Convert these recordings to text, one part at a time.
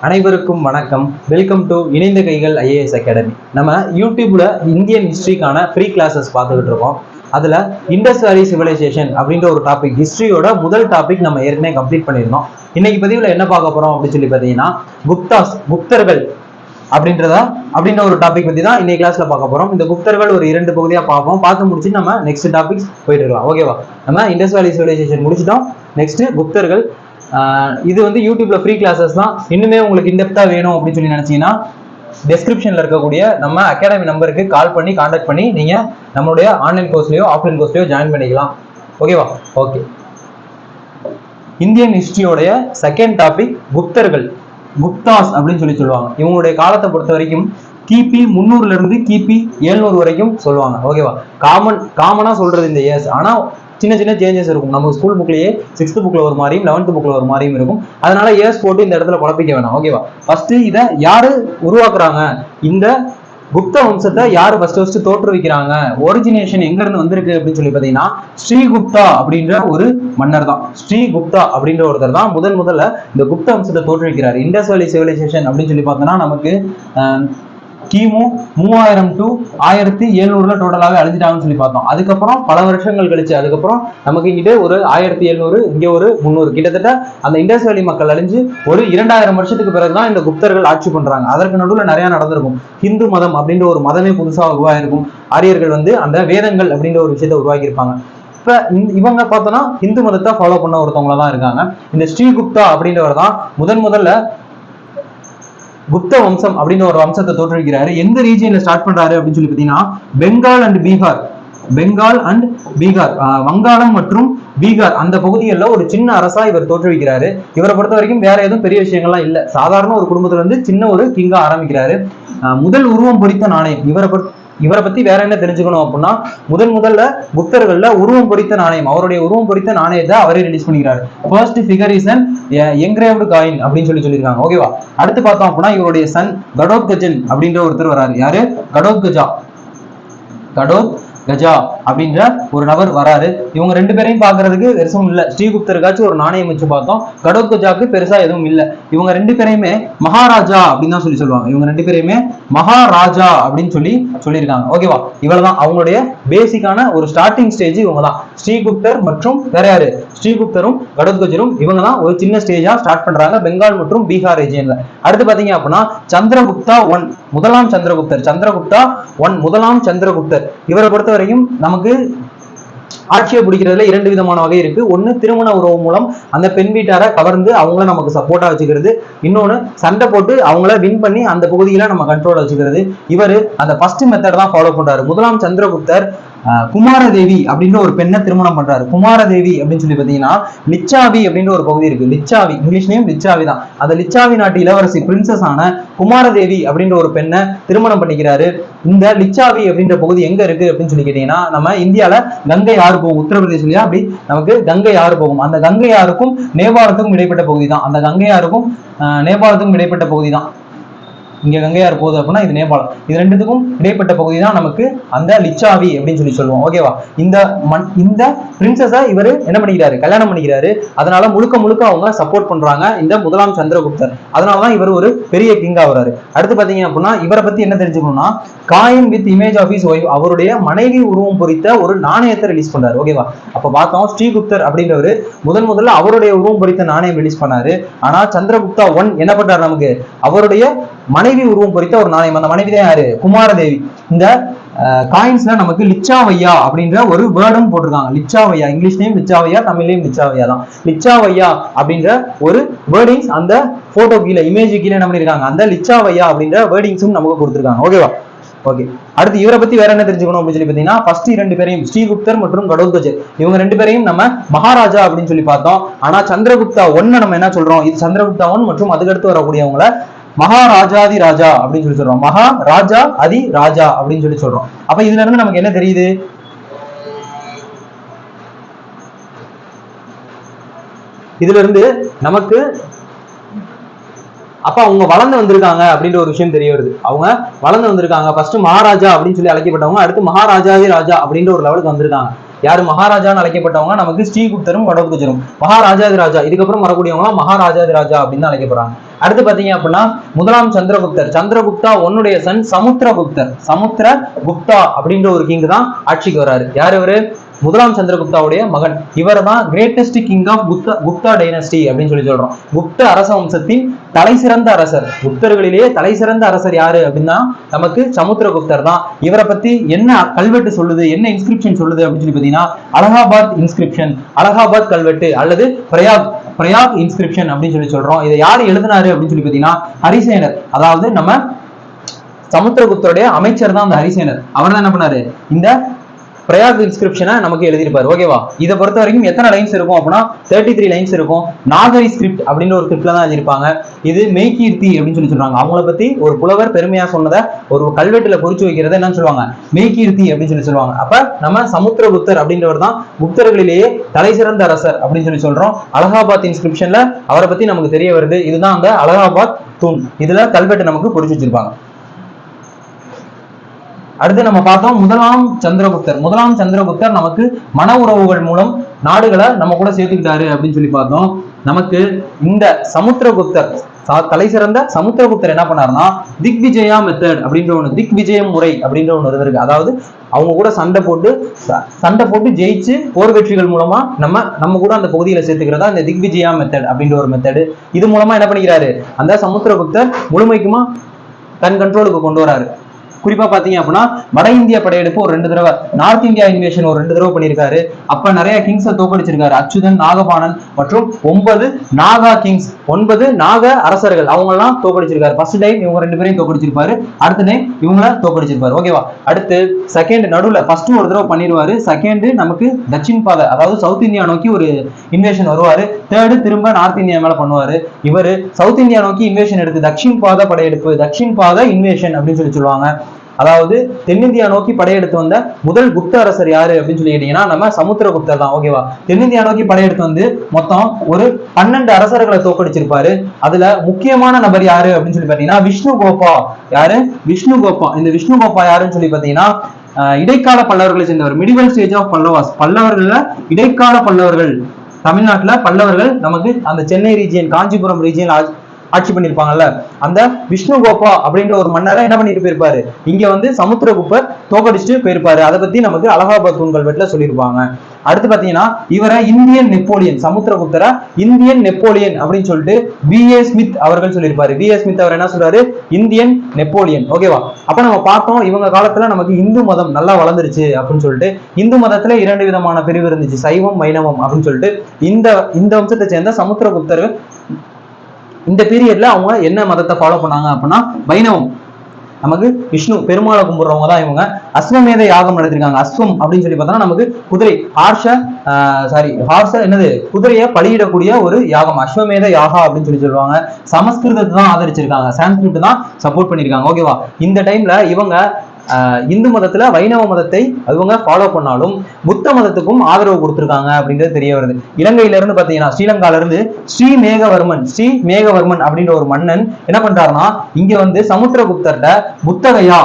அனைவருக்கும் வணக்கம். Welcome to இணைந்த கைகள் ஐஏஎஸ் அகாடமி. நம்ம யூடியூப்ல இந்தியன் ஹிஸ்டரிக்கான ஃப்ரீ கிளாஸஸ் பார்த்துக்கிட்டு இருக்கோம். அதுல இண்டஸ் வேலி சிவிலைசேஷன் அப்படின்ற ஒரு டாபிக், ஹிஸ்டரியோட முதல் டாபிக் நம்ம ஏற்கனவே கம்ப்ளீட் பண்ணியிருந்தோம். இன்னைக்கு பதிவுல என்ன பார்க்க போறோம் அப்படின்னு சொல்லி பார்த்தீங்கன்னா, குப்தர்கள் அப்படின்ற ஒரு டாபிக் பத்தி தான் இன்னைக்கு கிளாஸ்ல பார்க்க போறோம். இந்த குப்தர்கள் ஒரு 2 பகுதியா பார்ப்போம். பார்த்து முடிச்சு நம்ம நெக்ஸ்ட் டாபிக்ஸ் போயிட்டு இருக்கலாம். ஓகேவா? நம்ம இண்டஸ் வேலி சிவிலைசேஷன் முடிச்சிட்டோம். நெக்ஸ்ட் குப்தர்கள். இது வந்து யூடியூப்ல ஃப்ரீ கிளாஸஸ் தான். இன்னுமே உங்களுக்கு இன்டெப்தா வேணும் அப்படின்னு சொல்லி நினைச்சீங்கன்னா, டெஸ்கிரிப்ஷன்ல இருக்கக்கூடிய நம்ம அகாடமி நம்பருக்கு கால் பண்ணி கான்டாக்ட் பண்ணி நீங்க நம்மளுடைய ஆன்லைன் கோர்ஸ்லயோ ஆஃப்லைன் கோர்ஸ்லயோ ஜாயின் பண்ணிக்கலாம். ஓகேவா? ஓகே. இந்தியன் ஹிஸ்டரியோடைய செகண்ட் டாபிக் குப்தர்கள், குப்தாஸ் அப்படின்னு சொல்லுவாங்க. இவங்களுடைய காலத்தை பொறுத்த வரைக்கும் கிபி 300 இருந்து கிபி 700 வரைக்கும் சொல்லுவாங்க. ஓகேவா? காமனா சொல்றது இந்த இயர்ஸ். ஆனா சின்ன சின்ன சேஞ்சஸ் இருக்கும். நம்ம ஸ்கூல் புக்லயே 6th புக்ல ஒரு மாதிரியும் 11th புக்ல ஒரு மாதிரியும் இருக்கும். அதனால இயர்ஸ் போட்டு இந்த இடத்துல குழப்பிக்க வேணாம். ஓகேவா? ஃபர்ஸ்ட் இதை யாரு உருவாக்குறாங்க, இந்த குப்த வம்சத்தை யாரு ஃபர்ஸ்ட் தோற்றுவிக்கிறாங்க, ஒரிஜினேஷன் எங்க இருந்து வந்திருக்கு அப்படின்னு சொல்லி பாத்தீங்கன்னா, ஸ்ரீகுப்தா அப்படின்ற ஒரு மன்னர் தான். ஸ்ரீகுப்தா அப்படின்ற ஒருத்தர் தான் முதல்ல இந்த குப்த வம்சத்தை தோற்றுவிக்கிறார். இண்டஸ் வேலி சிவிலைசேஷன் அப்படின்னு சொல்லி பார்த்தோம்னா நமக்கு கிமு 3000 to 1700 டோட்டலாவே அழிஞ்சிட்டாங்கன்னு சொல்லி பார்த்தோம். அதுக்கப்புறம் பல வருஷங்கள் கழிச்சு அதுக்கப்புறம் நமக்கு இங்கிட்ட ஒரு 1700, இங்க ஒரு 300, கிட்டத்தட்ட அந்த இண்டஸ் வேலி மக்கள் அழிஞ்சு ஒரு 2000 வருஷத்துக்கு பிறகுதான் இந்த குப்தர்கள் ஆட்சி பண்றாங்க. அதற்கு நடுவில் நிறைய நடந்திருக்கும். ஹிந்து மதம் அப்படின்ற ஒரு மதமே புதுசா உருவாயிருக்கும். ஆரியர்கள் வந்து அந்த வேதங்கள் அப்படின்ற ஒரு விஷயத்தை உருவாக்கி இருப்பாங்க. இப்ப இவங்க பார்த்தோம்னா ஹிந்து மதத்தை ஃபாலோ பண்ண ஒருத்தவங்கள தான் இருக்காங்க. இந்த ஸ்ரீகுப்தா அப்படின்றவர் தான் முதல்ல குப்த வம்சம் அப்படின்னு ஒரு வம்சத்தை தோற்றுவிக்கிறாரு. எந்த ரீஜியன்ல ஸ்டார்ட் பண்றாரு அப்படின்னு சொல்லி பாத்தீங்கன்னா, பெங்கால் அண்ட் பீகார், வங்காளம் மற்றும் பீகார் அந்த பகுதிகளில் ஒரு சின்ன அரசா இவர் தோற்றுவிக்கிறாரு. இவரை பொறுத்த வரைக்கும் வேற எதுவும் பெரிய விஷயங்கள்லாம் இல்ல. சாதாரண ஒரு குடும்பத்துல இருந்து சின்ன ஒரு கிங்கா ஆரம்பிக்கிறாரு. முதல் உருவம் பொறித்த நாணயம். இவரை பத்தி வேற என்ன தெரிஞ்சுக்கணும் அப்படின்னா, முதல்ல குப்தர்கள்ல உருவம் பொறித்த நாணயம், அவருடைய உருவம் பொறித்த நாணயத்தை அவரே ரிலீஸ் பண்ணிக்கிறாரு. First figure is an engraved coin அப்படின்னு சொல்லியிருக்காங்க. ஓகேவா? அடுத்து பார்த்தோம் அப்படின்னா, இவருடைய சன் கடோத்கஜன் அப்படின்ற ஒருத்தர் வராரு. யாரு? கடோத்கஜா அப்படின்ற ஒரு நபர் வராரு. இவங்க 2 பேரையும் பாக்குறதுக்கு பெருசும் இல்ல. ஸ்ரீகுப்தருக்காச்சும் ஒரு நாணயம் வச்சு பார்த்தோம். கடோத்கஜாக்கு பெருசா எதுவும் இல்ல. இவங்க 2 பேரையுமே மகாராஜா அப்படின்னு தான் சொல்லுவாங்க. இவங்க 2 பேரையுமே மகாராஜா அப்படின்னு சொல்லியிருக்காங்க. ஓகேவா? இவ்வளவுதான் அவங்களுடைய பேசிக்கான ஒரு ஸ்டார்டிங் ஸ்டேஜ். இவங்க தான் ஸ்ரீகுப்தர் மற்றும் வேற யாரு? ஸ்ரீகுப்தரும் கடோத்கஜரும் இவங்க தான் ஒரு சின்ன ஸ்டேஜா ஸ்டார்ட் பண்றாங்க பெங்கால் மற்றும் பீகார் ரீஜியன்ல. அடுத்து பாத்தீங்க அப்படின்னா, சந்திரகுப்தா 1 முதலாம் சந்திரகுப்தர் இவரை பொறுத்த வரைக்கும் நமக்கு ஆட்சியை பிடிக்கிறதுல 2 விதமான வகை இருக்கு. ஒண்ணு திருமண உறவு மூலம் அந்த பெண் வீட்டாரை கவர்ந்து அவங்கள நமக்கு சப்போர்ட்டா வச்சுக்கிறது. இன்னொன்னு சண்டை போட்டு அவங்கள வின் பண்ணி அந்த பகுதியில நம்ம கண்ட்ரோல் வச்சுக்கிறது. இவரு அந்த ஃபர்ஸ்ட் மெத்தட் தான் ஃபாலோ பண்றாரு. முதலாம் சந்திரகுப்தர் குமாரதேவி அப்படின்ற ஒரு பெண்ணை திருமணம் பண்றாரு. குமாரதேவி அப்படின்னு சொல்லி பாத்தீங்கன்னா, லிச்சாவி அப்படின்ற ஒரு பகுதி இருக்கு. லிச்சாவி, இங்கிலீஷ் நேம் லிச்சாவி தான். அந்த லிச்சாவி நாட்டு இளவரசி பிரின்சஸ் ஆன குமாரதேவி அப்படின்ற ஒரு பெண்ணை திருமணம் பண்ணிக்கிறாரு. இந்த லிச்சாவி அப்படின்ற பகுதி எங்க இருக்கு அப்படின்னு சொல்லி கேட்டீங்கன்னா, நம்ம இந்தியால கங்கை ஆறு போகும், உத்தரப்பிரதேசலயா அப்படி நமக்கு கங்கை ஆறு போகும். அந்த கங்கை ஆறுக்கும் நேபாளத்துக்கும் இடைப்பட்ட பகுதி தான். அந்த கங்கை ஆறுக்கும் நேபாளத்துக்கும் இடைப்பட்ட பகுதி தான். இங்க கங்கையார் போகுது அப்படின்னா இது நேபாளம். இது 2த்துக்கும் இடைப்பட்ட பகுதி தான் நமக்கு அந்த லிச்சாவி அப்படின்னு சொல்லுவோம். ஓகேவா? இந்த பிரின்சஸை இவர் என்ன பண்ணிக்கிறாரு? கல்யாணம் பண்ணிக்கிறாரு. அதனால முழுக்க அவங்க சப்போர்ட் பண்றாங்க இந்த முதலாம் சந்திரகுப்தர். அதனாலதான் இவர் ஒரு பெரிய கிங்கா வராரு. அடுத்து பாத்தீங்க அப்படின்னா, இவரை பத்தி என்ன தெரிஞ்சுக்கணும்னா, coin with image of his wife, அவருடைய மனைவி உருவம் பொறித்த ஒரு நாணயத்தை ரிலீஸ் பண்றாரு. ஓகேவா? அப்ப பார்த்தோம், ஸ்ரீகுப்தர் அப்படின்றவர் முதல்ல அவருடைய உருவம் பொறித்த நாணயம் ரிலீஸ் பண்ணாரு. ஆனா சந்திரகுப்தா 1 என்ன பண்றாரு? நமக்கு அவருடைய மனைவி உருவம் பொறித்த ஒரு நாணயம். அந்த மனைவி தான் யாரு? குமாரதேவி. இந்த காயின்ஸ்ல நமக்கு லிச்சாவையா அப்படின்ற ஒரு வேர்டும் போட்டிருக்காங்க. லிச்சாவையா, இங்கிலீஷ் நேம் லிச்சாவையா, தமிழ் நேம் லிச்சாவையா தான். லிச்சாவையா அப்படின்ற ஒரு வேர்டிங்ஸ் அந்த போட்டோ கீழே, இமேஜ் கீழே என்ன பண்ணிருக்காங்க? அந்த லிச்சாவையா அப்படின்ற வேர்டிங்ஸும் நமக்கு கொடுத்துருக்காங்க. ஓகேவா? ஓகே. அடுத்து இவரை பத்தி வேற என்ன தெரிஞ்சுக்கணும் அப்படின்னு சொல்லி பாத்தீங்கன்னா, ஃபர்ஸ்ட் 2 பேரையும் ஸ்ரீகுப்தர் மற்றும் கடோத்கஜர் இவங்க 2 பேரையும் நம்ம மகாராஜா அப்படின்னு சொல்லி பார்த்தோம். ஆனா சந்திரகுப்தா 1 நம்ம என்ன சொல்றோம்? இது சந்திரகுப்தா 1 மற்றும் அதுக்கடுத்து வரக்கூடியவங்கள மகாராஜாதி ராஜா அப்படின்னு சொல்றோம். மகாராஜா அதி ராஜா அப்படின்னு சொல்றோம். அப்ப இதுல இருந்து நமக்கு என்ன தெரியுது? இதுல இருந்து நமக்கு அப்ப அவங்க வளர்ந்து வந்திருக்காங்க அப்படின்ற ஒரு விஷயம் தெரிய வருது. அவங்க வளர்ந்து வந்திருக்காங்க. ஃபர்ஸ்ட் மகாராஜா அப்படின்னு சொல்லி அழைக்கப்பட்டவங்க அடுத்து மகாராஜாதி ராஜா அப்படின்ற ஒரு லெவலுக்கு வந்திருக்காங்க. யாரு மகாராஜான்னு அழைக்கப்பட்டவங்க நமக்கு ஸ்ரீகுப்தரும் கடோத்கஜரும். மகாராஜாதி ராஜா இதுக்கப்புறம் வரக்கூடியவங்க மகாராஜாதி ராஜா அப்படின்னு தான் அழைக்கப்படுறாங்க. அடுத்து பாத்தீங்க அப்படின்னா முதலாம் சந்திரகுப்தர், சந்திரகுப்தா ஒன்னுடைய சன் சமுத்திரகுப்தர். சமுத்திரகுப்தா அப்படின்ற ஒரு கிங் தான் ஆட்சிக்கு வராரு. யார் இவரு? முதலாம் சந்திரகுப்தாவுடைய மகன். இவர் தான் greatest king of Gupta dynasty அப்படின்னு சொல்லி சொல்றோம். குப்த அரச வம்சத்தின் தலை சிறந்த அரசர். குப்தர்களிலேயே தலை சிறந்த அரசர் யாரு அப்படின்னா நமக்கு சமுத்திரகுப்தர் தான். இவரை பத்தி என்ன கல்வெட்டு சொல்லுது, என்ன இன்ஸ்கிரிப்ஷன் சொல்லுது அப்படின்னு சொல்லி பாத்தீங்கன்னா அலகாபாத் இன்ஸ்கிரிப்ஷன், அலகாபாத் கல்வெட்டு அல்லது பிரயாக் இன்ஸ்கிரிப்ஷன் அப்படின்னு சொல்லி சொல்றோம். இதை யாரு எழுதினாரு அப்படின்னு சொல்லி பாத்தீங்கன்னா ஹரிசேனர். அதாவது நம்ம சமுத்திரகுப்தருடைய அமைச்சர் தான் அந்த ஹரிசேனர். அவர் தான் என்ன பண்ணாரு, இந்த பிரயாக் இன்ஸ்கிரிப்ஷனை நமக்கு எழுதியிருப்பாரு. ஓகேவா? இதை பொறுத்த வரைக்கும் எத்தனை லைன்ஸ் இருக்கும் அப்படின்னா 33 லைன்ஸ் இருக்கும். நாகரி ஸ்கிரிப்ட் அப்படின்னு ஒரு ஸ்கிரிப்ட்ல தான் எழுதியிருப்பாங்க. இது மெய்கீர்த்தி அப்படின்னு சொல்லி சொல்றாங்க. அவங்கள பத்தி ஒரு புலவர் பெருமையா சொன்னதை ஒரு கல்வெட்டுல குறிச்சு வைக்கிறத என்னன்னு சொல்லுவாங்க, மெய்கீர்த்தி அப்படின்னு சொல்லி சொல்லுவாங்க. அப்ப நம்ம சமுத்திரகுப்தர் அப்படின்றவர் தான் குப்தர்களிலேயே தலை சிறந்த அரசர் அப்படின்னு சொல்லி சொல்றோம். அலகாபாத் இன்ஸ்கிரிப்ஷன்ல அவரை பத்தி நமக்கு தெரிய வருது. இதுதான் அந்த அலகாபாத் தூண். இதுல கல்வெட்டு நமக்கு குறிச்சு வச்சிருப்பாங்க. அடுத்து நம்ம பார்த்தோம் முதலாம் சந்திரகுப்தர். முதலாம் சந்திரகுப்தர் நமக்கு மன உறவுகள் மூலம் நாடுகளை நம்ம கூட சேர்த்துக்கிட்டாரு அப்படின்னு சொல்லி பார்த்தோம். நமக்கு இந்த சமுத்திரகுப்தர் தலை சிறந்த சமுத்திரகுப்தர் என்ன பண்ணாருன்னா திக்விஜயா மெத்தட் அப்படின்ற ஒண்ணு, திக்விஜயம் முறை அப்படின்ற ஒண்ணு இருந்திருக்கு. அதாவது அவங்க கூட சண்டை போட்டு ஜெயிச்சு போர் வெற்றிகள் மூலமா நம்ம கூட அந்த பகுதியில சேர்த்துக்கிறதா இந்த திக்விஜயா மெத்தட் அப்படின்ற ஒரு மெத்தடு. இது மூலமா என்ன பண்ணிக்கிறாரு, அந்த சமுத்திரகுப்தர் முழுமைக்குமா தன் கண்ட்ரோலுக்கு கொண்டு வராரு. குறிப்பா பாத்தீங்க அப்படின்னா வட இந்திய படையெடுப்பு ஒரு 2 தடவை, நார்த் இந்தியா இன்வேஷன் ஒரு 2 தடவை பண்ணியிருக்காரு. அப்ப நிறைய கிங்ஸை தோக்கடிச்சிருக்காரு. அச்சுதன், நாகபாணன் மற்றும் 9 நாகா கிங்ஸ், 9 நாக அரசர்கள் அவங்க எல்லாம் தோக்கடிச்சிருக்காரு. ஃபர்ஸ்ட் டைம் இவங்க 2 பேரையும் தோக்கடிச்சிருப்பாரு, அடுத்த டைம் இவங்கள தோக்கடிச்சிருப்பாரு. ஓகேவா? அடுத்து செகண்ட் நடுவுல ஃபர்ஸ்ட் ஒரு தடவை பண்ணிடுவாரு, செகண்ட் நமக்கு தட்சின் பாதை அதாவது சவுத் இந்தியா நோக்கி ஒரு இன்வேஷன் வருவாரு, தேர்டு திரும்ப நார்த் இந்தியா மேல பண்ணுவாரு. இவரு சவுத் இந்தியா நோக்கி இன்வேஷன் எடுத்து தட்சின் பாதை படையெடுப்பு, தட்சின் பாதை இன்வேஷன் அப்படின்னு சொல்லி சொல்லுவாங்க. அதாவது தென்னிந்தியா நோக்கி படையெடுத்து வந்த முதல் குப்த அரசர் யாரு அப்படின்னு சொல்லி கேட்டீங்கன்னா நம்ம சமுத்திரகுப்தர் தான். ஓகேவா? தென்னிந்தியா நோக்கி படையெடுத்து வந்து மொத்தம் ஒரு 12 அரசர்களை தோக்கடிச்சிருப்பாரு. அதுல முக்கியமான நபர் யாரு அப்படின்னு சொல்லி பாத்தீங்கன்னா விஷ்ணுகோபா. யாரு? விஷ்ணுகோபா. இந்த விஷ்ணுகோபா யாருன்னு சொல்லி பாத்தீங்கன்னா இடைக்கால பல்லவர்களை சேர்ந்தவர். Medieval stage of Pallavas. பல்லவர்கள இடைக்கால பல்லவர்கள். தமிழ்நாட்டுல பல்லவர்கள் நமக்கு அந்த சென்னை ரீஜியன், காஞ்சிபுரம் ரீஜியன் ஆட்சி பண்ணிருப்பாங்கல்ல, அந்த விஷ்ணுகோபா அப்படின்ற ஒரு மன்னரை என்ன பண்ணிட்டு போயிருப்பாரு, இங்க வந்து சமுத்திரகுப்தர் தோக்கடிச்சுட்டு போயிருப்பாரு. அதை பத்தி நமக்கு அலகாபாத் தூண் கல்வெட்டுல சொல்லியிருப்பாங்க. அடுத்து பாத்தீங்கன்னா இவரை இந்தியன் நெப்போலியன், சமுத்திரகுப்தரா இந்தியன் நெப்போலியன் அப்படின்னு சொல்லிட்டு B.A. ஸ்மித் அவர்கள் சொல்லியிருப்பாரு. B.A. ஸ்மித் அவர் என்ன சொல்றாரு, இந்தியன் நெப்போலியன். ஓகேவா? அப்ப நம்ம பார்த்தோம் இவங்க காலத்துல நமக்கு இந்து மதம் நல்லா வளர்ந்துருச்சு அப்படின்னு சொல்லிட்டு. இந்து மதத்துல 2 விதமான பிரிவு இருந்துச்சு, சைவம் வைணவம் அப்படின்னு சொல்லிட்டு. இந்த வம்சத்தை சேர்ந்த சமுத்திரகுப்தர் இந்த பீரியட்ல அவங்க என்ன மதத்தை ஃபாலோ பண்ணாங்க அப்படின்னா வைணவம். நமக்கு விஷ்ணு பெருமாளை கும்பிடுறவங்க தான் இவங்க. அஸ்வமேத யாகம் நடத்திருக்காங்க. அஸ்வம் அப்படின்னு சொல்லி பார்த்தோம்னா நமக்கு குதிரை, ஹார்ஸ என்னது, குதிரையை பலியிடக்கூடிய ஒரு யாகம், அஸ்வமேத யாகா அப்படின்னு சொல்லி சொல்லுவாங்க. சமஸ்கிருதத்தை தான் ஆதரிச்சிருக்காங்க, சான்ஸ்கிரிட் தான் சப்போர்ட் பண்ணிருக்காங்க. ஓகேவா? இந்த டைம்ல இவங்க இந்து மதத்துல வைணவ மதத்தை அவங்க ஃபாலோ பண்ணாலும் புத்த மதத்துக்கும் ஆதரவு கொடுத்திருக்காங்க அப்படின்றது தெரிய வருது. இலங்கையில இருந்து பாத்தீங்கன்னா ஸ்ரீலங்கால இருந்து ஸ்ரீமேகவர்மன் அப்படின்ற ஒரு மன்னன் என்ன பண்றாருன்னா இங்க வந்து சமுத்திரகுப்தர்கிட்ட புத்தகையா,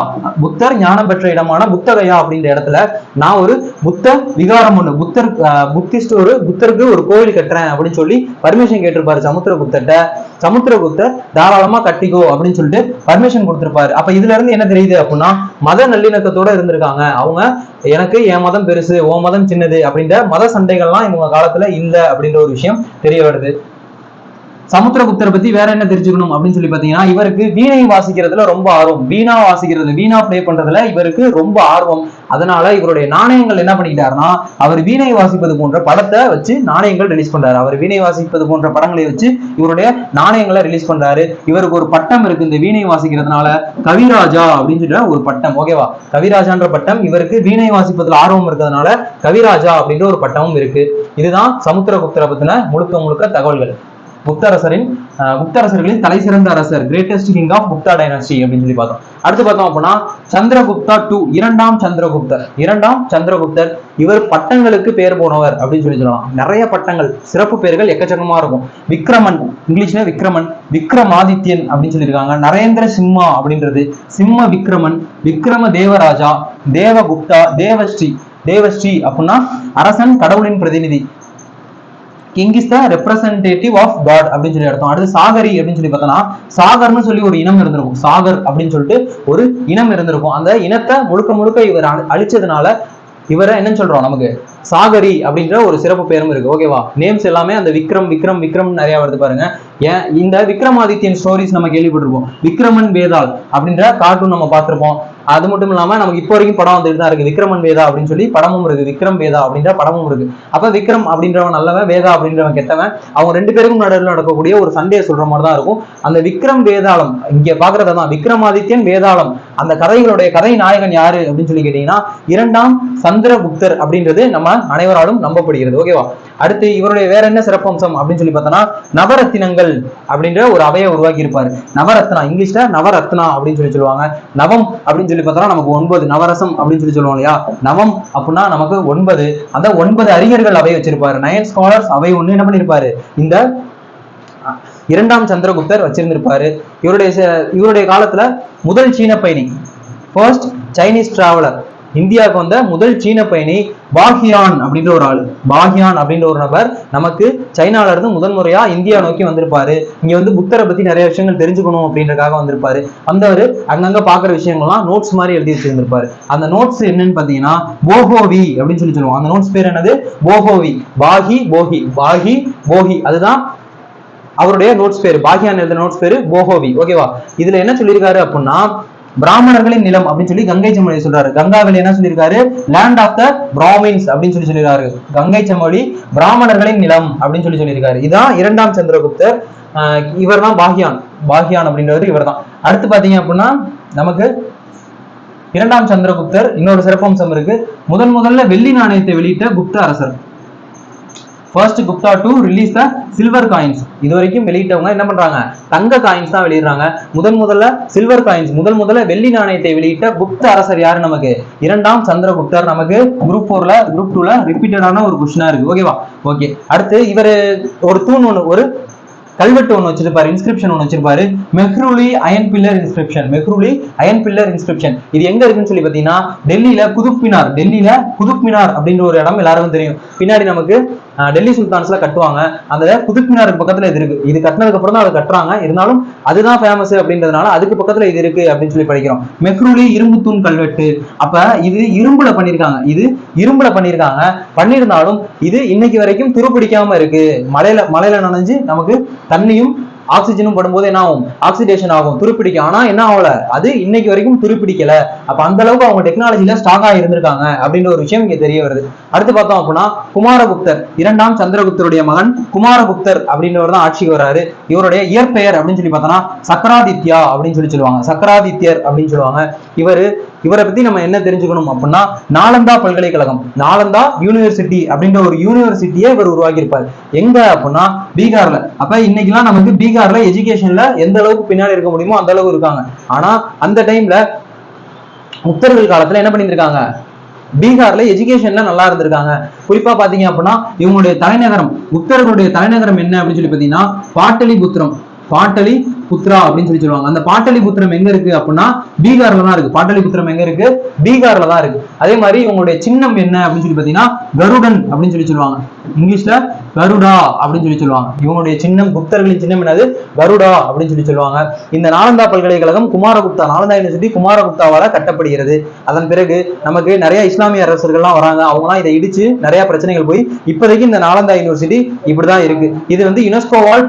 புத்தர் ஞானம் பெற்ற இடமான புத்தகையா அப்படின்ற இடத்துல நான் ஒரு புத்த விகாரம் ஒண்ணு, புத்தருக்கு ஒரு கோவில் கட்டுறேன் அப்படின்னு சொல்லி பர்மிஷன் கேட்டிருப்பாரு சமுத்திரகுப்தர்கிட்ட. சமுத்திரகுப்தர் தாராளமா கட்டிக்கோ அப்படின்னு சொல்லிட்டு பர்மிஷன் கொடுத்திருப்பாரு. அப்ப இதுல இருந்து என்ன தெரியுது அப்படின்னா மத நல்லிணக்கத்தோட இருந்திருக்காங்க. அவங்க எனக்கு என் மதம் பெருசு, உன் மதம் சின்னது அப்படின்ற மத சண்டைகள்லாம் இவங்க காலத்துல இல்ல அப்படின்ற ஒரு விஷயம் தெரிய வருது. சமுத்திரகுப்தரை பத்தி வேற என்ன தெரிஞ்சுக்கணும் அப்படின்னு சொல்லி பாத்தீங்கன்னா இவருக்கு வீணை வாசிக்கிறதுல ரொம்ப ஆர்வம், வீணா பிளே பண்றதுல இவருக்கு ரொம்ப ஆர்வம். அதனால இவருடைய நாணயங்கள் என்ன பண்ணிக்கிட்டாருன்னா அவர் வீணை வாசிப்பது போன்ற படத்தை வச்சு நாணயங்கள் ரிலீஸ் பண்றாரு. அவர் வீணை வாசிப்பது போன்ற படங்களை வச்சு இவருடைய நாணயங்களை ரிலீஸ் பண்றாரு. இவருக்கு ஒரு பட்டம் இருக்கு இந்த வீணை வாசிக்கிறதுனால, கவிராஜா அப்படின்னு சொல்ற ஒரு பட்டம். ஓகேவா? கவிராஜான்ற பட்டம் இவருக்கு வீணை வாசிப்பதுல ஆர்வம் இருக்கிறதுனால கவிராஜா அப்படின்ற ஒரு பட்டமும் இருக்கு. இதுதான் சமுத்திரகுப்தரை பத்தின முழுக்க தகவல்கள். குப்தரசர்களின் தலை சிறந்த அரசர், greatest king of Gupta dynasty அப்படின்னு சொல்லி பார்த்தோம். அடுத்து பார்த்தோம் அப்படின்னா சந்திரகுப்தா 2, இரண்டாம் சந்திரகுப்தர். இவர் பட்டங்களுக்கு பேர் போனவர் அப்படின்னு சொல்லலாம். நிறைய பட்டங்கள், சிறப்பு பேர்கள் எக்கச்சக்கமா இருக்கும். விக்ரமன், இங்கிலீஷ்ல விக்ரமன், விக்ரமாதித்யன் அப்படின்னு சொல்லியிருக்காங்க. நரேந்திர சிம்மா அப்படின்றது சிம்ம விக்ரமன், விக்ரம தேவராஜா, தேவகுப்தா, தேவஸ்ரீ, தேவஸ்ரீ அப்படின்னா அரசன், கடவுளின் பிரதிநிதி. King is the representative of God அப்படின்னு சொல்லி அர்த்தம். அடுத்து சாகரி அப்படின்னு சொல்லி பார்த்தோம்னா சாகர்னு சொல்லி ஒரு இனம் இருந்திருக்கும். சாகர் அப்படின்னு சொல்லிட்டு ஒரு இனம் இருந்திருக்கும். அந்த இனத்தை முழுக்க முழுக்க இவர் அழிச்சதுனால இவரை என்னன்னு சொல்றோம், நமக்கு சாகரி அப்படின்ற ஒரு சிறப்பு பேரும் இருக்கு. ஓகேவா? நேம்ஸ் எல்லாமே அந்த விக்ரம் விக்ரம் விக்ரம் நிறைய வருது பாருங்க. ஏன் இந்த விக்ரமாதித்யன் ஸ்டோரிஸ் நம்ம கேள்விப்பட்டிருப்போம். விக்ரமன் வேதாள் அப்படின்ற கார்ட்டூன் நம்ம பார்த்திருப்போம். அது மட்டும் இல்லாம நமக்கு இப்போ வரைக்கும் படம் வந்துட்டு தான் இருக்கு. விக்ரமன் வேதா அப்படின்னு சொல்லி படமும் இருக்கு. விக்ரம் வேதா அப்படின்ற படமும் இருக்கு. அப்ப விக்ரம் அப்படின்றவன் நல்லவன், வேதா அப்படின்றவன் கெட்டவன். அவங்க ரெண்டு பேருக்கும் நடுவில் நடக்கக்கூடிய ஒரு சண்டையை சொல்ற மாதிரி தான் இருக்கும். அந்த விக்ரம் வேதாளம் இங்க பாக்குறதான் விக்ரமாதித்யன் வேதாளம். அந்த கதைகளுடைய கதை நாயகன் யாரு அப்படின்னு சொல்லி கேட்டீங்கன்னா 2ஆம் சந்திரகுப்தர் அப்படின்றது நம்ம அனைவராலும் நம்பப்படுகிறது. ஓகேவா? அடுத்து இவருடைய வேற என்ன சிறப்பம்சம் அப்படின்னு சொல்லி பார்த்தோம்னா நவரத்தினங்கள் அப்படின்ற ஒரு அவையை உருவாக்கி இருப்பாரு. நவரத்னா, இங்கிலீஷ்ல நவரத்னா அப்படின்னு சொல்லி சொல்லுவாங்க. நவம் அப்படின்னு சொல்லி பார்த்தோம்னா நமக்கு 9, நவரசம் அப்படின்னு சொல்லி சொல்லுவோம் இல்லையா? நவம் அப்படின்னா நமக்கு 9. அந்த 9 அறிஞர்கள் அவை வச்சிருப்பாரு. 9 ஸ்காலர்ஸ் அவை ஒண்ணு என்ன பண்ணிருப்பாரு, இந்த 2ஆம் சந்திரகுப்தர் வச்சிருந்திருப்பாரு. இவருடைய காலத்துல முதல் சீன பயணி, ஃபர்ஸ்ட் சைனீஸ் டிராவலர், இந்தியாவுக்கு வந்த முதல் சீன பயணி பாஹியான் அப்படின்ற ஒரு ஆளு. பாஹியான் அப்படின்ற ஒரு நபர் நமக்கு சைனால இருந்து முதல் முறையா இந்தியா நோக்கி வந்திருப்பாரு. இங்க வந்து புத்தரை பத்தி நிறைய விஷயங்கள் தெரிஞ்சுக்கணும் அப்படின்றக்காக வந்திருப்பாரு. வந்தவர் அங்கங்க பாக்குற விஷயங்கள்லாம் நோட்ஸ் மாதிரி எழுதி வச்சிருந்திருப்பாரு. அந்த நோட்ஸ் என்னன்னு பாத்தீங்கன்னா போகோவி அப்படின்னு சொல்லி சொல்லுவோம். அந்த நோட்ஸ் பேர் என்னது? போகோவி. பாகி போகி, பாகி போகி, அதுதான் அவருடைய நோட்ஸ் பேரு. பாகியான் எழுத நோட்ஸ் பேரு போகோவி. ஓகேவா? இதுல என்ன சொல்லியிருக்காரு அப்படின்னா பிராமணர்களின் நிலம் அப்படின்னு சொல்லி கங்கை செம்மொழி சொல்றாரு. கங்காவளி என்ன சொல்லியிருக்காரு? லேண்ட் ஆஃப் த பிராமின்ஸ் அப்படின்னு சொல்லி சொல்லியிருக்காரு. கங்கை செம்மொழி பிராமணர்களின் நிலம் அப்படின்னு சொல்லி சொல்லியிருக்காரு. இதான் 2ஆம் சந்திரகுப்தர். இவர் தான் பாகியான். பாகியான் அப்படின்றவர் இவர் தான். அடுத்து பாத்தீங்க அப்படின்னா நமக்கு 2ஆம் சந்திரகுப்தர் இன்னொரு சிறப்பம்சம் இருக்கு. முதல்ல வெள்ளி நாணயத்தை வெளியிட்ட குப்த அரசர். First Gupta to release the silver coins. இது வரைக்கும் வெளியிட்டவங்க என்ன பண்றாங்க? தங்க காயின்ஸ் தான் வெளியிடுறாங்க. முதல்ல சில்வர் காயின்ஸ், முதல்ல வெள்ளி நாணயத்தை வெளியிட்ட குப்த அரசர் யாரு? நமக்கு 2ஆம் சந்திரகுப்தர். நமக்கு குரூப் 4ல குரூப் 2ல ரிப்பீட்டடான ஒரு கொஸ்டினா இருக்கு. ஓகேவா? ஓகே. அடுத்து இவர் ஒரு தூண் ஒன்று, ஒரு கல்வெட்டு ஒன்று வச்சிருப்பாரு, இன்ஸ்கிரிப்ஷன் ஒன்று வச்சிருப்பாரு. Mehrauli iron pillar inscription. Mehrauli iron pillar inscription. இது எங்க இருக்குன்னு சொல்லி பாத்தீங்கன்னா டெல்லியில குதுப் மினார். டெல்லியில குதுப் மினார் அப்படின்ற ஒரு இடம் எல்லாருக்கும் தெரியும். பின்னாடி நமக்கு டெல்லி சுல்தான்ஸ்ல கட்டுவாங்க. அந்த குதுப் மினாருக்கு பக்கத்துல இது இருக்கு. இது கட்டினதுக்கு அப்புறம் தான் அதை கட்டுறாங்க. இருந்தாலும் அதுதான் ஃபேமஸ் அப்படின்றதுனால அதுக்கு பக்கத்துல இது இருக்கு அப்படின்னு சொல்லி படிக்கிறோம். மெஹ்ரூலி இரும்பு தூண் கல்வெட்டு. அப்ப இது இரும்புல பண்ணிருக்காங்க. இது இரும்புல பண்ணிருக்காங்க. பண்ணிருந்தாலும் இது இன்னைக்கு வரைக்கும் துருப்பிடிக்காம இருக்கு. மலையில நனைஞ்சு நமக்கு தண்ணியும் ஆக்சிஜனும் படும்போது என்ன ஆகும்? ஆக்சிடேஷன் ஆகும், துருப்பிடிக்கும். ஆனா என்ன ஆகல, அது இன்னைக்கு வரைக்கும் துருப்பிடிக்கல. அப்ப அந்த அளவுக்கு அவங்க டெக்னாலஜில ஸ்ட்ராங்கா இருந்திருக்காங்க அப்படின்ற ஒரு விஷயம் இங்க தெரிய வருது. அடுத்து பார்த்தோம் அப்படின்னா குமாரகுப்தர், 2ஆம் சந்திரகுப்தருடைய மகன் குமாரகுப்தர் அப்படின்றவர் தான் ஆட்சிக்கு வராரு. இவருடைய இயற்பெயர் அப்படின்னு சொல்லி பார்த்தோம்னா சக்கராதித்யா அப்படின்னு சொல்லி சொல்லுவாங்க. சக்கராதித்யர் அப்படின்னு சொல்லுவாங்க. இவரை பத்தி நம்ம என்ன தெரிஞ்சுக்கணும் அப்படின்னா நாலந்தா பல்கலைக்கழகம், நாலந்தா யூனிவர்சிட்டி அப்படின்ற ஒரு யூனிவர்சிட்டியை இவர் உருவாக்கி இருப்பார். எங்க அப்படின்னா பீகார்ல. அப்ப இன்னைக்கெல்லாம் நமக்கு பீகார்ல எஜுகேஷன்ல எந்த அளவுக்கு பின்னாடி இருக்க முடியுமோ அந்த அளவுக்கு இருக்காங்க. ஆனா அந்த டைம்ல முக்தர்கள் காலத்துல என்ன பண்ணிருக்காங்க? பீகார்ல எஜுகேஷன்ல நல்லா இருந்திருக்காங்க. குறிப்பா பாத்தீங்க அப்படின்னா இவங்களுடைய தலைநகரம், முக்தர்களுடைய தலைநகரம் என்ன அப்படின்னு சொல்லி பாத்தீங்கன்னா பாட்டலிபுத்திரம். பாட்டலி புத்ரா அப்படின்னு சொல்லி சொல்லுவாங்க. அந்த பாட்டலிபுத்திரம் எங்க இருக்கு அப்படின்னா பீகார்ல தான் இருக்கு. பாட்டலிபுத்திரம் எங்க இருக்கு? பீகார்ல தான் இருக்கு. அதே மாதிரி இவங்களுடைய சின்னம் என்ன அப்படின்னு சொல்லி பாத்தீங்கன்னா கருடன் அப்படின்னு சொல்லி சொல்லுவாங்க. இங்கிலீஷ்ல கருடா அப்படின்னு சொல்லி சொல்லுவாங்க. இவங்களுடைய சின்னம், குப்தர்களின் சின்னம் என்னது? கருடா அப்படின்னு சொல்லி சொல்லுவாங்க. இந்த நாலந்தா பல்கலைக்கழகம் குமாரகுப்தா, நாலந்தா யூனிவர்சிட்டி குமாரகுப்தாவால கட்டப்படுகிறது. அதன் பிறகு நமக்கு நிறைய இஸ்லாமிய அரசர்கள்லாம் வராங்க. அவங்கலாம் இதை இடிச்சு நிறைய பிரச்சனைகள் போய் இப்போதைக்கு இந்த நாலந்தா யூனிவர்சிட்டி இப்படிதான் இருக்கு. இது வந்து யுனெஸ்கோவால்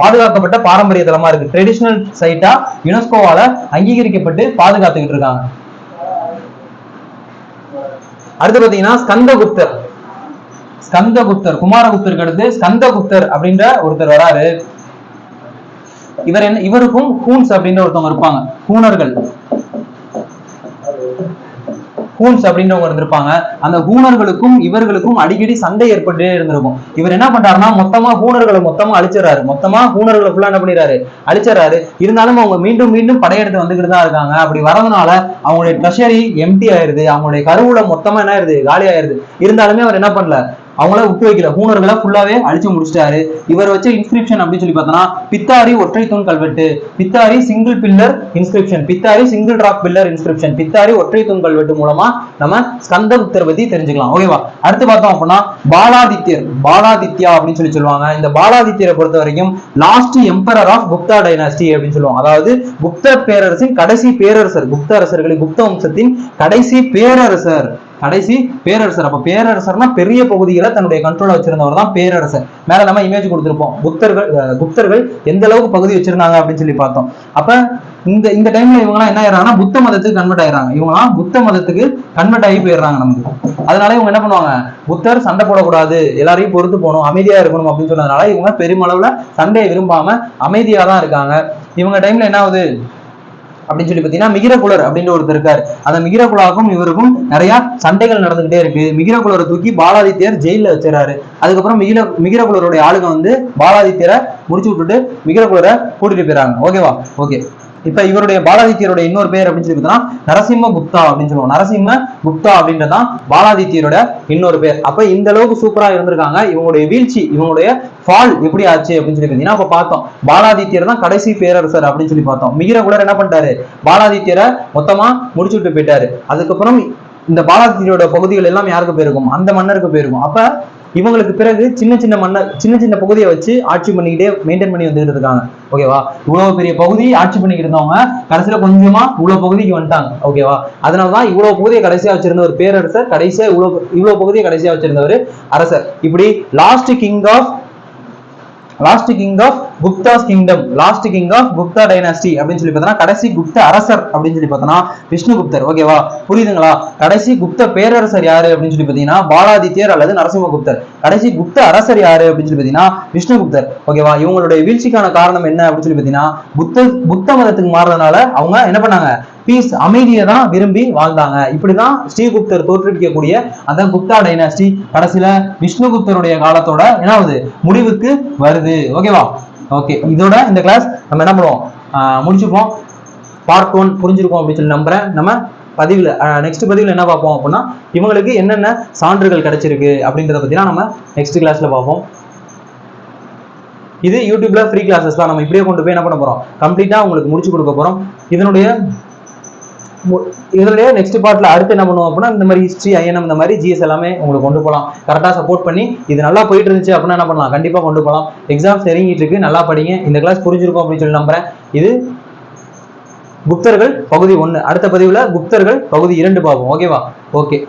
பாதுகாக்கப்பட்ட பாரம்பரிய தலமா இருக்கு. ட்ரெடிஷனல் சைட்டா யுனெஸ்கோவால அங்கீகரிக்கப்பட்டு பாதுகாத்துக்கிட்டு இருக்காங்க. அடுத்து பாத்தீங்கன்னா ஸ்கந்தகுப்தர். ஸ்கந்தகுப்தர், குமாரகுப்தருக்கு அடுத்து ஸ்கந்தகுப்தர் அப்படின்ற ஒருத்தர் வராரு. இவருக்கும் ஹூன்ஸ் அப்படின்ற ஒருத்தவங்க இருப்பாங்க. ஹூனர்கள், ஹூன்ஸ் அப்படின்றவங்க இருந்திருப்பாங்க. அந்த ஹூனர்களுக்கும் இவர்களுக்கும் அடிக்கடி சண்டை ஏற்பட்டே இருந்திருக்கும். இவர் என்ன பண்றாருன்னா மொத்தமா ஹூனர்களை அழிச்சிடறாரு. ஹூனர்களை ஃபுல்லா என்ன பண்ணிடுறாரு? அழிச்சிடறாரு. இருந்தாலும் அவங்க மீண்டும் மீண்டும் படையெடுத்து வந்துகிட்டு தான் இருக்காங்க. அப்படி வரதுனால அவங்களுடைய ட்ரெஷரி எம்டி ஆயிருது. அவங்களுடைய கருவூலம் மொத்தமா என்ன ஆயிருது? காலி ஆயிருது. இருந்தாலுமே அவர் என்ன பண்ணல? அவங்கள விட்டு வைக்கல, ஹூணர்களை ஃபுல்லாவே அழிச்சு முடிச்சிட்டாரு. இவர் வச்ச இன்ஸ்கிரிப்ஷன் அப்படின்னு சொல்லி பார்த்தோம்னா பித்தாரி ஒற்றை தூண் கல்வெட்டு, Bhitari single pillar inscription, Bhitari single drop pillar inscription, Bhitari ஒற்றை தூண் கல்வெட்டு மூலமா நம்ம ஸ்கந்தகுப்தர் பத்தி தெரிஞ்சுக்கலாம். ஓகேவா? அடுத்து பார்த்தோம் அப்படின்னா பாலாதித்யர், பாலாதித்யா அப்படின்னு சொல்லி சொல்லுவாங்க. இந்த பாலாதித்யரை பொறுத்த வரைக்கும் last emperor of Gupta dynasty அப்படின்னு சொல்லுவாங்க. அதாவது குப்த பேரரசின் கடைசி பேரரசர், குப்த அரசர்களின் குப்த வம்சத்தின் கடைசி பேரரசர், கடைசி பேரரசர். அப்ப பேரரசர்னா பெரிய பகுதிகளை தன்னுடைய கண்ட்ரோல வச்சிருந்தவர் தான் பேரரசர். மேல நம்ம இமேஜ் கொடுத்திருப்போம், குப்தர்கள் எந்த அளவுக்கு பகுதி வச்சிருந்தாங்க அப்படின்னு சொல்லி பார்த்தோம். அப்ப இந்த டைம்ல இவங்க என்ன ஆயிடுறாங்கன்னா புத்த மதத்துக்கு கன்வெர்ட் ஆயிடுறாங்க. இவங்கலாம் புத்த மதத்துக்கு கன்வெர்ட் ஆகி போயிடுறாங்க நமக்கு. அதனால இவங்க என்ன பண்ணுவாங்க, புத்தர் சண்டை போடக்கூடாது, எல்லாரையும் பொறுத்து போகணும், அமைதியா இருக்கணும் அப்படின்னு சொன்னதுனால இவங்க பெருமளவுல சண்டையை விரும்பாம அமைதியா தான் இருக்காங்க. இவங்க டைம்ல என்ன ஆகுது அப்படின்னு சொல்லி பாத்தீங்கன்னா மிகிரகுலர் அப்படின்னு ஒருத்தர் இருக்காரு. அந்த மிகிரகுலாவுக்கும் இவருக்கும் நிறைய சண்டைகள் நடந்துகிட்டே இருக்கு. மிகிரகுலரை தூக்கி பாலாதித்யர் ஜெயில வச்சிடறாரு. அதுக்கப்புறம் மிகிரகுலருடைய ஆளுங்க வந்து பாலாதித்யரை முடிச்சு விட்டுட்டு மிகிரகுலரை கூட்டிட்டு போயிறாங்க. ஓகேவா? ஓகே. இப்ப இவருடைய பாலாதித்யருடைய இன்னொரு பேர் அப்படின்னு சொல்லி நரசிம்ம குப்தா அப்படின்னு சொல்லுவோம். நரசிம்ம குப்தா அப்படின்றதான் பாலாதித்யரோட இன்னொரு பேர். அப்ப இந்த அளவுக்கு சூப்பரா இருந்திருக்காங்க. இவங்களுடைய வீழ்ச்சி, இவங்களுடைய ஃபால் எப்படி ஆச்சு அப்படின்னு சொல்லி பாத்தீங்கன்னா அப்ப பார்த்தோம், பாலாதித்யர் தான் கடைசி பேரரசர் அப்படின்னு சொல்லி பார்த்தோம். மிகிரகுலர் என்ன பண்ணிட்டாரு, பாலாதித்யரை மொத்தமா முடிச்சு விட்டு போயிட்டாரு. அதுக்கப்புறம் இந்த பாலாதித்யரோட பகுதிகள் எல்லாம் யாருக்கு போயிருக்கும், அந்த மன்னருக்கு போயிருக்கும். அப்ப இவங்களுக்கு பிறகு சின்ன சின்ன பகுதியை வச்சு ஆட்சி பண்ணிக்கிட்டே மெயின்டைன் பண்ணி வந்துட்டு இருக்காங்க. ஓகேவா? இவ்வளவு பெரிய பகுதி ஆட்சி பண்ணிக்கிட்டு இருந்தவங்க கடைசியில கொஞ்சமா இவ்வளவு பகுதிக்கு வந்துட்டாங்க. ஓகேவா? அதனாலதான் இவ்வளவு பகுதியை கடைசியா வச்சிருந்த ஒரு பேரரசர், கடைசியா இவ்வளவு பகுதியை கடைசியா வச்சிருந்த ஒரு அரசர். இப்படி last king of Guptas kingdom, last king of Gupta dynasty அப்படின்னு சொல்லி பார்த்தோம்னா கடைசி குப்த அரசர் அப்படின்னு சொல்லி பார்த்தோம்னா விஷ்ணுகுப்தர். ஓகேவா? புரியுதுங்களா? கடைசி குப்த பேரரசர் யாரு அப்படின்னு சொல்லி பார்த்தீங்கன்னா பாலாதித்யர் அல்லது நரசிம்மகுப்தர். கடைசி குப்த அரசர் யாரு அப்படின்னு சொல்லி பார்த்தீங்கன்னா விஷ்ணுகுப்தர். ஓகேவா? இவங்களுடைய வீழ்ச்சிக்கான காரணம் என்ன அப்படின்னு சொல்லி பார்த்தீங்கன்னா புத்த மதத்துக்கு மாறுறதுனால அவங்க என்ன பண்ணாங்க, பீஸ், அமைதியை தான் விரும்பி வாழ்ந்தாங்க. இப்படிதான் ஸ்ரீகுப்தர் தோற்றுவிக்கக்கூடிய அந்த குப்தா டைனாஸ்டி கடைசியில விஷ்ணுகுப்தருடைய காலத்தோட என்னாவது முடிவுக்கு வருது. ஓகேவா? ஓகே. இதோட இந்த கிளாஸ் நம்ம என்ன பண்ணுவோம், முடிச்சுப்போம். பார்ட் 1 புரிஞ்சிருக்கோம் அப்படின்னு சொல்லி நம்புறேன். நம்ம பதிவில் நெக்ஸ்ட் பதிவில் என்ன பார்ப்போம் அப்படின்னா இவங்களுக்கு என்னென்ன சான்றுகள் கிடைச்சிருக்கு அப்படின்றத பத்தி நம்ம நெக்ஸ்ட் கிளாஸ்ல பார்ப்போம். இது யூடியூப்ல ஃப்ரீ கிளாஸஸ் தான். நம்ம இப்படியே கொண்டு போய் என்ன பண்ண போறோம், கம்ப்ளீட்டா உங்களுக்கு முடிச்சு கொடுக்க போறோம். இதனுடைய நெக்ஸ்ட் பார்ட்ல அடுத்து என்ன பண்ணுவோம் அப்படின்னா இந்த மாதிரி ஹிஸ்டரி, ஐஎன்எம், இந்த மாதிரி ஜிஎஸ் எல்லாமே உங்களுக்கு கொண்டு போகலாம். கரெக்டா சப்போர்ட் பண்ணி இது நல்லா போயிட்டு இருந்துச்சு அப்படின்னா என்ன பண்ணலாம், கண்டிப்பா கொண்டு போகலாம். எக்ஸாம்ஸ் நெருங்கிட்டு இருக்கு, நல்லா படிங்க. இந்த கிளாஸ் புரிஞ்சிருக்கும் அப்படின்னு சொல்லி நம்புறேன். இது குப்தர்கள் பகுதி 1. அடுத்த பதிவுல குப்தர்கள் பகுதி 2 பார்ப்போம். ஓகேவா? ஓகே.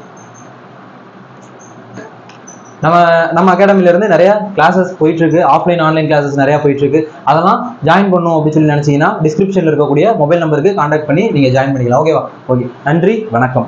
நம்ம அகாடமில இருந்து நிறைய கிளாஸஸ் போயிட்டு இருக்கு, ஆஃப்லைன் ஆன்லைன் கிளாஸஸ் நிறைய போயிட்டு இருக்கு. அதெல்லாம் ஜாயின் பண்ணணும் அப்படின்னு சொல்லி நினைச்சீங்கன்னா டிஸ்கிரிப்ஷன்ல இருக்கக்கூடிய மொபைல் நம்பருக்கு கான்டாக்ட் பண்ணி நீங்க ஜாயின் பண்ணிக்கலாம். ஓகேவா? ஓகே. நன்றி, வணக்கம்.